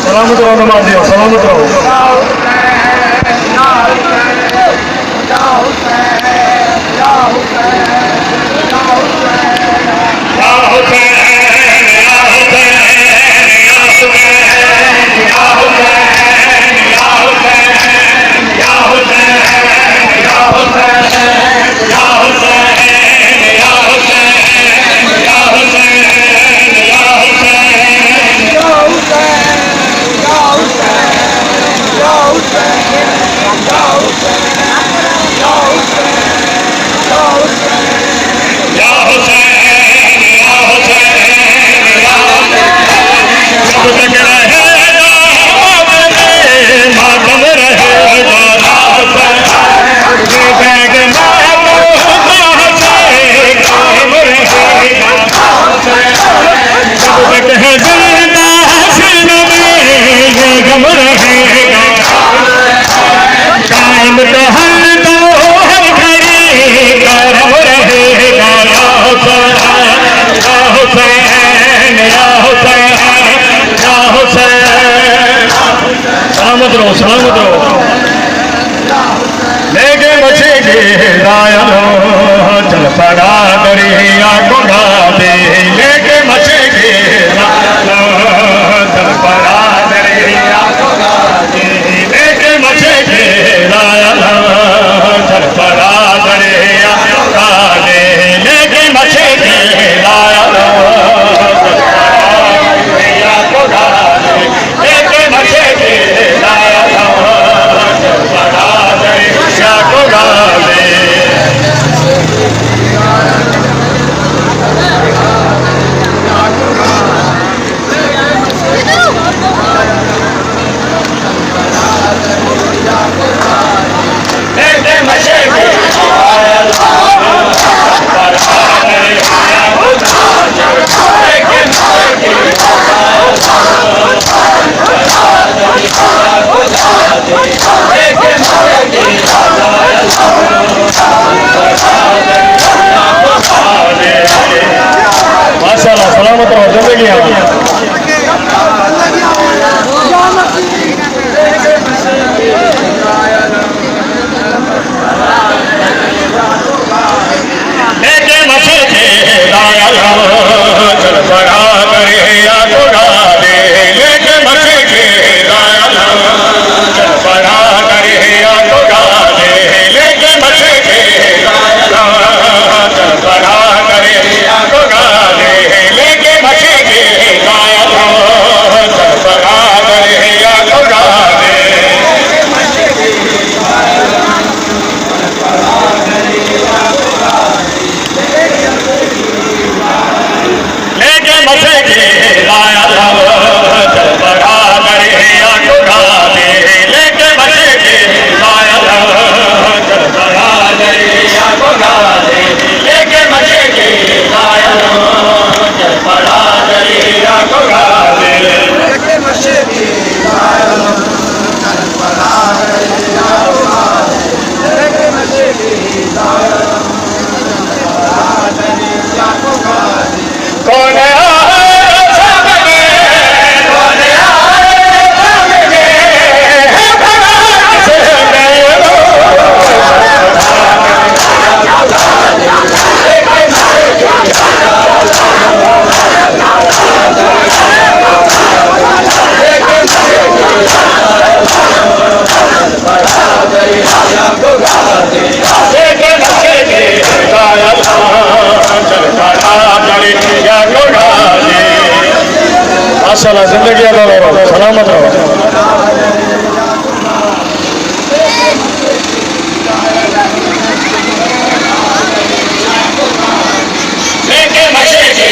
सलामत रहो नमाजियों, सलामत रहो। सलामत रहो, सलामत रहो। लेके बचेगे रायनो चल पड़ा दरिया को दे, लेके बचेगे रायनो चल पड़ा दरिया को दे, लेके बचेगे रायनो चल पड़ा दरिया को दे, लेके बचेगे रायनो चल पड़ा दरिया को दे, लेके बचेगे रायनो चल पड़ा दरिया को दे। माशाल्लाह, सलामत रहो, जिंदगी लेके मचे के चल पड़ा दरिया को दे, लेके मचे के चल पड़ा दरिया को दे, लेके मचे के चल पड़ा दरिया को दे, लेके मचे के चल पड़ा दरिया को दे। लेके मचे के लाया चल पड़ा दरिया को दे, लेके मचे के लाया चल पड़ा दरिया को दे, लेके मचे के लाया चल पड़ा दरिया को दे, लेके मचे के लाया चल पड़ा दरिया को दे, लेके मचे के लाया दरिया को दे। कौन है माशाल्लाह, जिंदगी अल्लाह रहो, सलामत रहो। लेके मचे के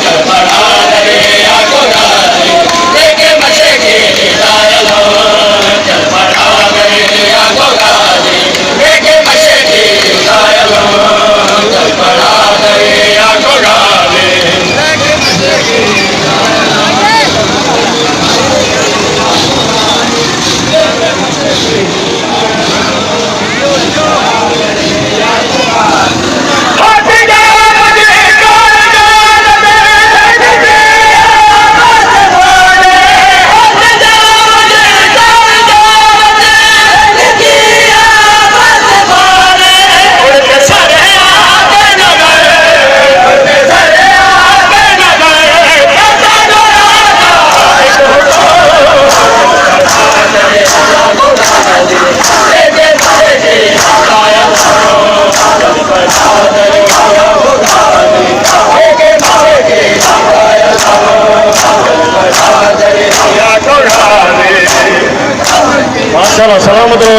चल पड़ा दरिया को दे, लेके मचे के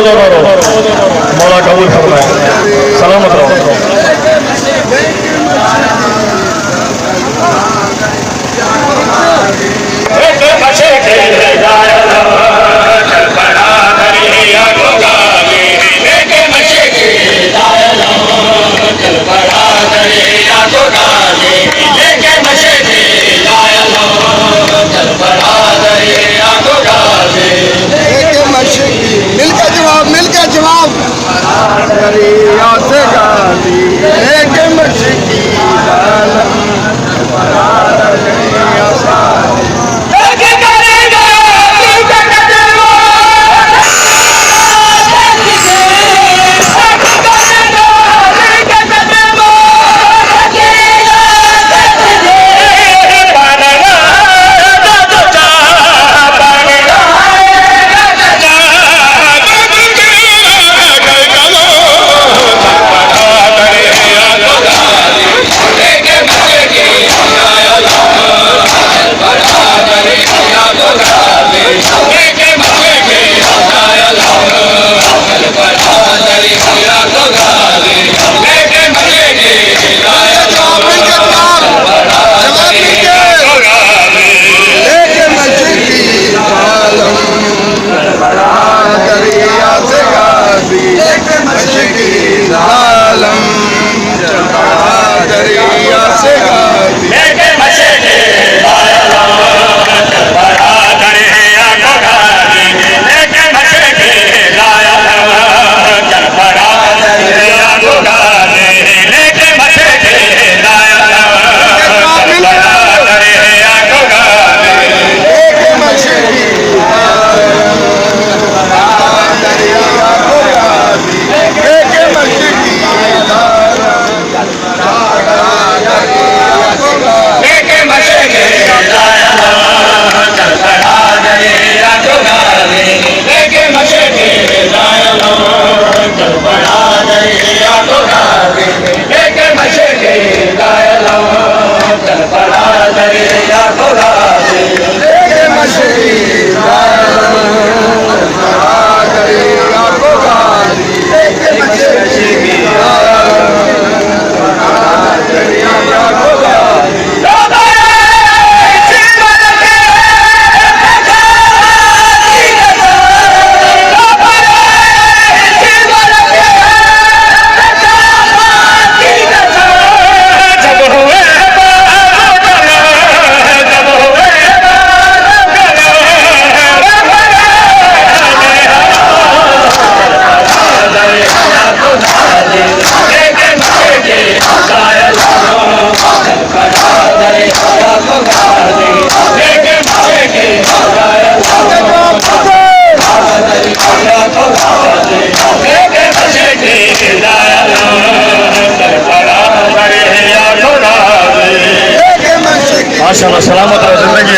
रोज़ो करो, मौला कबूल फरमाए। सलामत रहो। मिलकर जवाब दरिया से गाली एक मशकी माशाल्लाह, सलामत रहो, जिंदगी